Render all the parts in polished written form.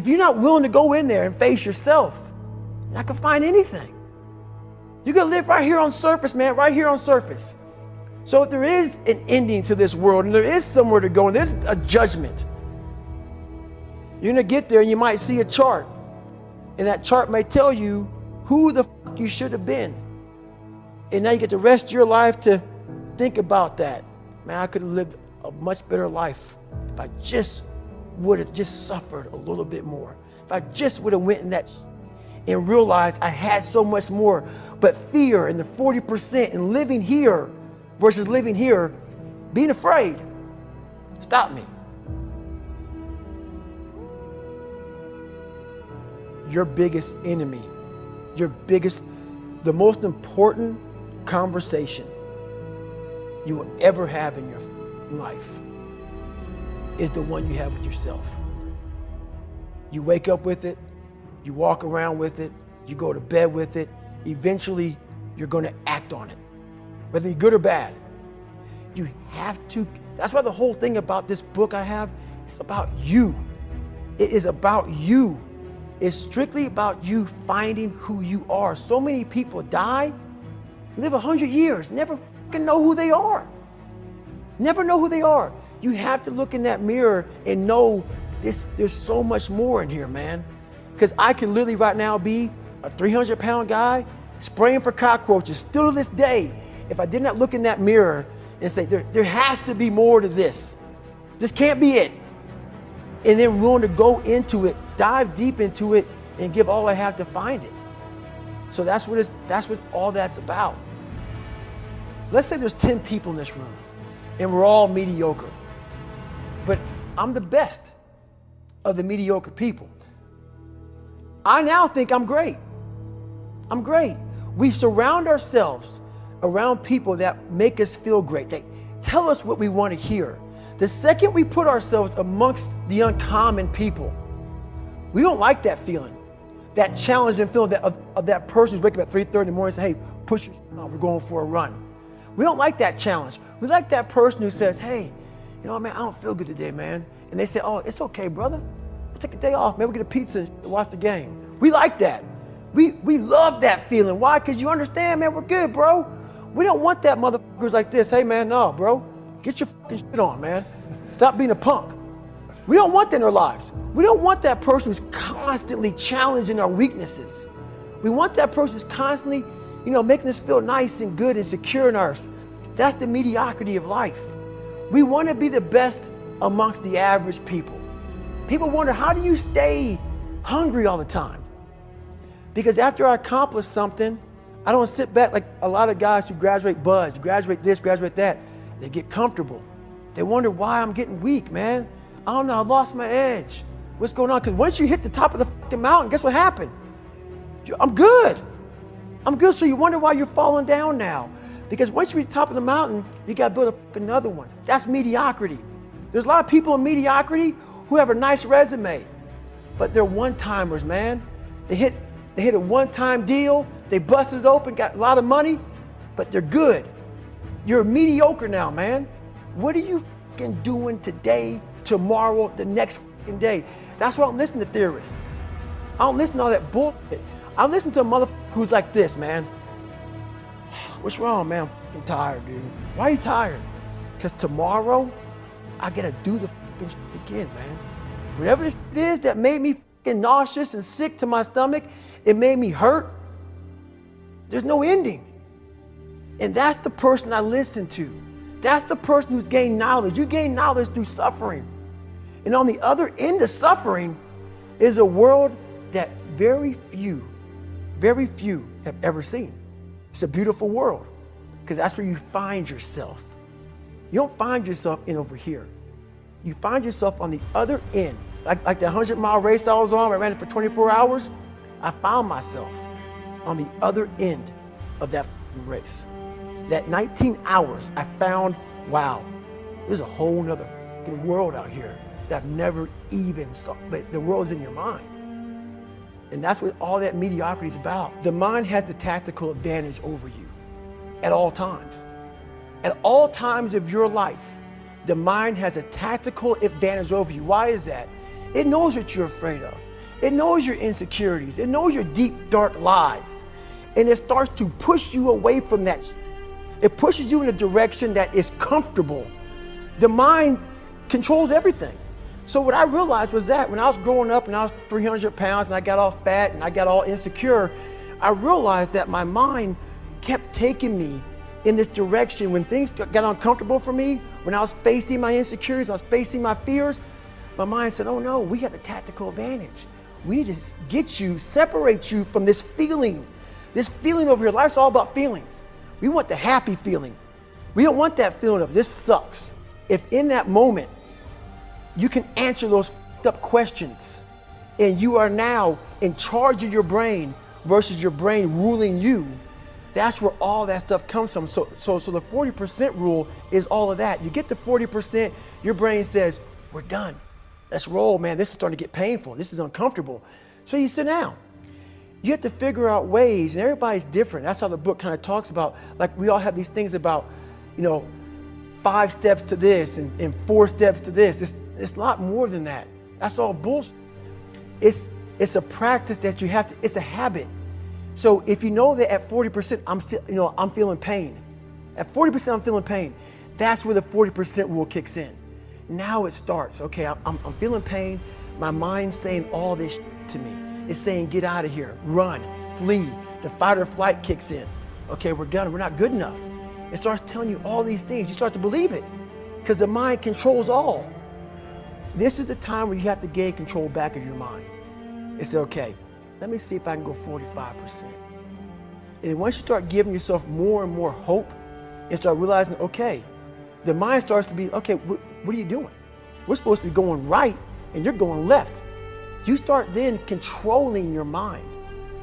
If you're not willing to go in there and face yourself, you're not gonna find anything. You're gonna live right here on surface, man, right here on surface. So if there is an ending to this world and there is somewhere to go and there's a judgment, you're gonna get there and you might see a chart. And that chart may tell you who the fuck you should have been. And now you get the rest of your life to think about that. Man, I could have lived a much better life if I just would have just suffered a little bit more. If I just would have went in that and realized I had so much more. But fear and the 40% and living here versus living here, being afraid, stop me. Your biggest enemy, the most important conversation you will ever have in your life is the one you have with yourself. You wake up with it, you walk around with it, you go to bed with it. Eventually, you're going to act on it, whether you're good or bad. You have to. That's why the whole thing about this book I have, it's about you. It is about you. It's strictly about you finding who you are. So many people die, live 100 years, never fucking know who they are. Never know who they are. You have to look in that mirror and know there's so much more in here, man. Because I can literally right now be a 300-pound guy spraying for cockroaches still to this day. If I did not look in that mirror and say, there has to be more to this. This can't be it. And then willing to go into it, dive deep into it, and give all I have to find it. So that's what all that's about. Let's say there's 10 people in this room and we're all mediocre. But I'm the best of the mediocre people. I now think I'm great. I'm great. We surround ourselves around people that make us feel great. They tell us what we want to hear. The second we put ourselves amongst the uncommon people, we don't like that feeling, that challenging feeling of that person who's waking up at 3:30 in the morning and say, hey, push your shit on, we're going for a run. We don't like that challenge. We like that person who says, hey, you know what, man, I don't feel good today, man. And they say, oh, it's okay, brother. We'll take a day off, man. We'll get a pizza and watch the game. We like that. We love that feeling. Why? Because you understand, man, we're good, bro. We don't want that motherfuckers like this. Hey, man, no, bro. Get your fucking shit on, man. Stop being a punk. We don't want that in our lives. We don't want that person who's constantly challenging our weaknesses. We want that person who's constantly, making us feel nice and good and secure in ours. That's the mediocrity of life. We want to be the best amongst the average people. People wonder, how do you stay hungry all the time? Because after I accomplish something, I don't sit back like a lot of guys who graduate buds, graduate this, graduate that. They get comfortable. They wonder why I'm getting weak, man. I don't know, I lost my edge. What's going on? Because once you hit the top of the fucking mountain, guess what happened? I'm good. I'm good. So you wonder why you're falling down now. Because once you reach the top of the mountain, you got to build another one. That's mediocrity. There's a lot of people in mediocrity who have a nice resume, but they're one-timers, man. They hit a one-time deal, they busted it open, got a lot of money, but they're good. You're mediocre now, man. What are you fucking doing today, tomorrow, the next fucking day? That's why I don't listen to theorists. I don't listen to all that bullshit. I listen to a motherfucker who's like this, man. What's wrong, man? I'm fucking tired, dude. Why are you tired? Because tomorrow, I gotta do the fucking shit again, man. Whatever the shit is that made me fucking nauseous and sick to my stomach, it made me hurt. There's no ending. And that's the person I listen to. That's the person who's gained knowledge. You gain knowledge through suffering. And on the other end of suffering is a world that very few have ever seen. It's a beautiful world because that's where you find yourself. You don't find yourself in over here. You find yourself on the other end. Like the 100-mile race I was on, I ran it for 24 hours. I found myself on the other end of that race. That 19 hours, I found, wow, there's a whole nother world out here that I've never even saw. But the world's in your mind. And that's what all that mediocrity is about. The mind has the tactical advantage over you at all times. At all times of your life, the mind has a tactical advantage over you. Why is that? It knows what you're afraid of. It knows your insecurities. It knows your deep, dark lies. And it starts to push you away from that. It pushes you in a direction that is comfortable. The mind controls everything. So what I realized was that when I was growing up and I was 300 pounds and I got all fat and I got all insecure, I realized that my mind kept taking me in this direction. When things got uncomfortable for me, when I was facing my insecurities, when I was facing my fears, my mind said, oh no, we have the tactical advantage. We need to get you, separate you from this feeling over here. Life's all about feelings. We want the happy feeling. We don't want that feeling of this sucks. If in that moment, you can answer those up questions and you are now in charge of your brain versus your brain ruling you, that's where all that stuff comes from. So the 40% rule is all of that. You get to 40%, your brain says, we're done. Let's roll, man. This is starting to get painful. This is uncomfortable. So you sit down. You have to figure out ways, and everybody's different. That's how the book kind of talks about, like we all have these things about, 5 steps to this and 4 steps to this. It's a lot more than that. That's all bullshit. It's a practice that you have to, it's a habit. So if you know that at 40%, I'm feeling pain. At 40%, I'm feeling pain. That's where the 40% rule kicks in. Now it starts. Okay, I'm feeling pain. My mind's saying all this to me. It's saying, get out of here, run, flee. The fight or flight kicks in. Okay, we're done. We're not good enough. It starts telling you all these things. You start to believe it because the mind controls all. This is the time where you have to gain control back of your mind. It's okay, let me see if I can go 45%. And once you start giving yourself more and more hope and start realizing, okay, the mind starts to be, okay, what are you doing? We're supposed to be going right and you're going left. You start then controlling your mind.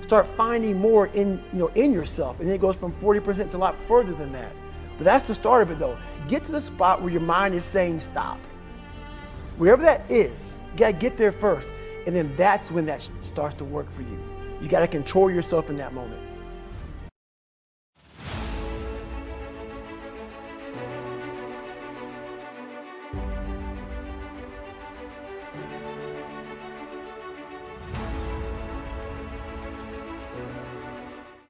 Start finding more in yourself. And then it goes from 40% to a lot further than that. But that's the start of it though. Get to the spot where your mind is saying stop. Wherever that is, you gotta get there first. And then that's when that starts to work for you. You gotta control yourself in that moment.